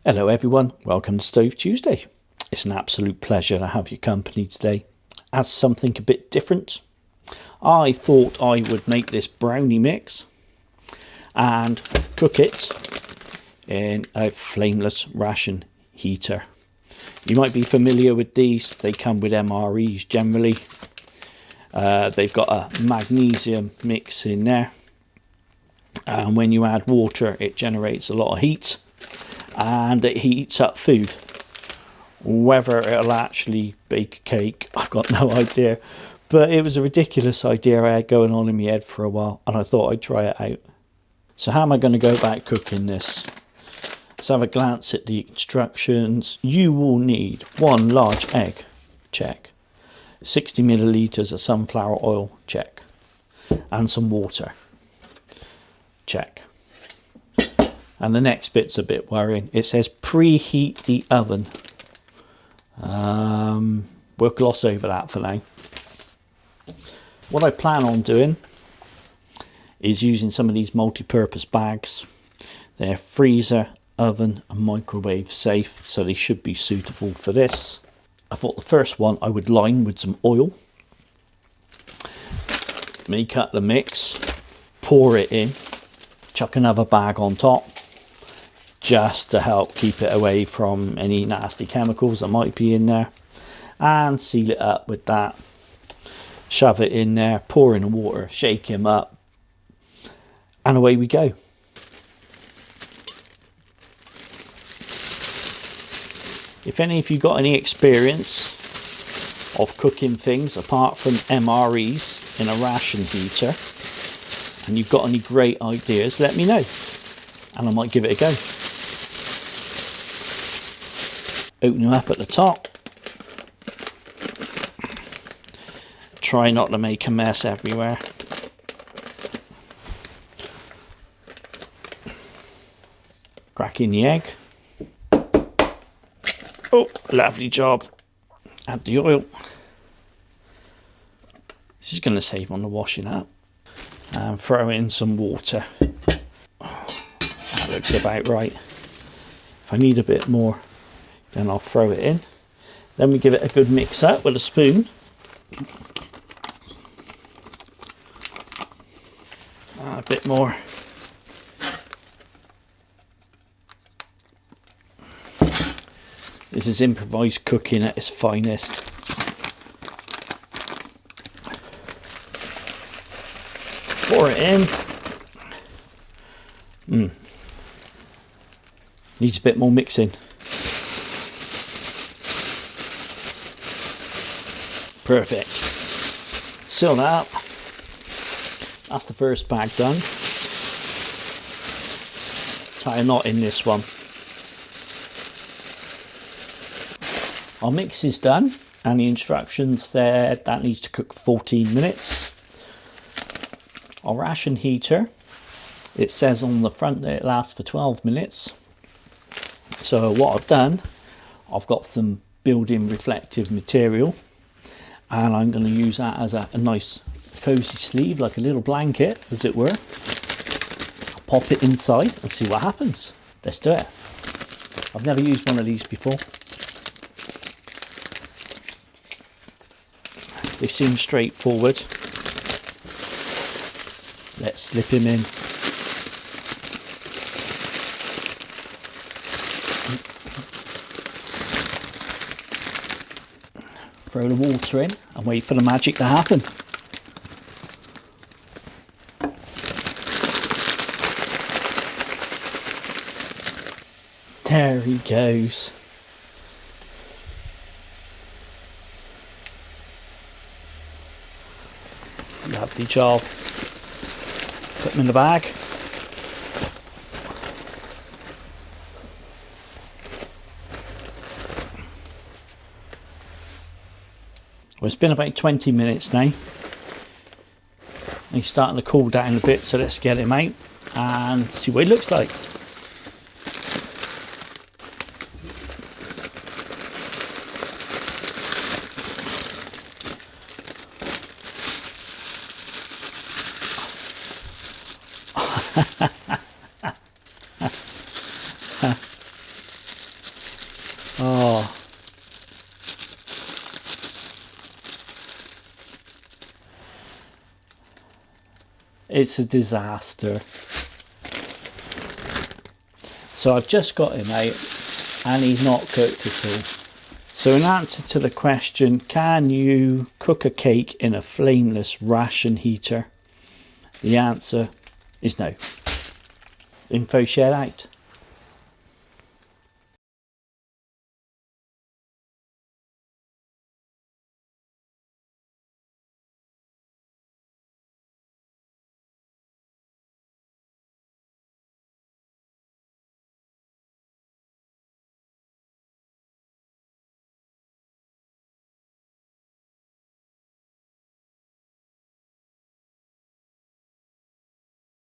Hello everyone, welcome to Stove Tuesday. It's an absolute pleasure to have your company today. As something a bit different, I thought I would make this brownie mix and cook it in a flameless ration heater. You might be familiar with these, they come with MREs generally. They've got a magnesium mix in there, and when you add water it generates a lot of heat and it heats up food. Whether it'll actually bake a cake, I've got no idea, but it was a ridiculous idea I had going on in my head for a while and I thought I'd try it out. So how am I going to go about cooking this? Let's have a glance at the instructions. You will need 1 large egg, check, 60 millilitres of sunflower oil, check, and some water, check. And the next bit's a bit worrying. It says preheat the oven. We'll gloss over that for now. What I plan on doing is using some of these multi-purpose bags. They're freezer, oven and microwave safe, so they should be suitable for this. I thought the first one I would line with some oil, make up the mix, pour it in, chuck another bag on top just to help keep it away from any nasty chemicals that might be in there, and seal it up with that. Shove it in there, pour in the water, shake him up, and away we go. If any of you got any experience of cooking things apart from MREs in a ration heater, and you've got any great ideas, let me know and I might give it a go. Open them up at the top. Try not to make a mess everywhere. Crack in the egg. Oh, lovely job. Add the oil. This is going to save on the washing up. And throw in some water. That looks about right. If I need a bit more, then I'll throw it in. Then we give it a good mix up with a spoon. A bit more. This is improvised cooking at its finest. Pour it in. Needs a bit more mixing. Perfect. Seal that up. That's the first bag done. Tie a knot in this one. Our mix is done, and the instructions there, that needs to cook 14 minutes. Our ration heater, it says on the front that it lasts for 12 minutes. So what I've done, I've got some built-in reflective material, and I'm going to use that as a nice cozy sleeve, like a little blanket as it were. I'll pop it inside and see what happens. Let's do it. I've never used one of these before. They seem straightforward. Let's slip him in. Throw the water in and wait for the magic to happen. There he goes. Lovely job. Put them in the bag. Well, it's been about 20 minutes now. He's starting to cool down a bit, so let's get him out and see what he looks like. Oh, it's a disaster. So I've just got him out and he's not cooked at all. So in answer to the question, can you cook a cake in a flameless ration heater? The answer is no. InfoZhed out.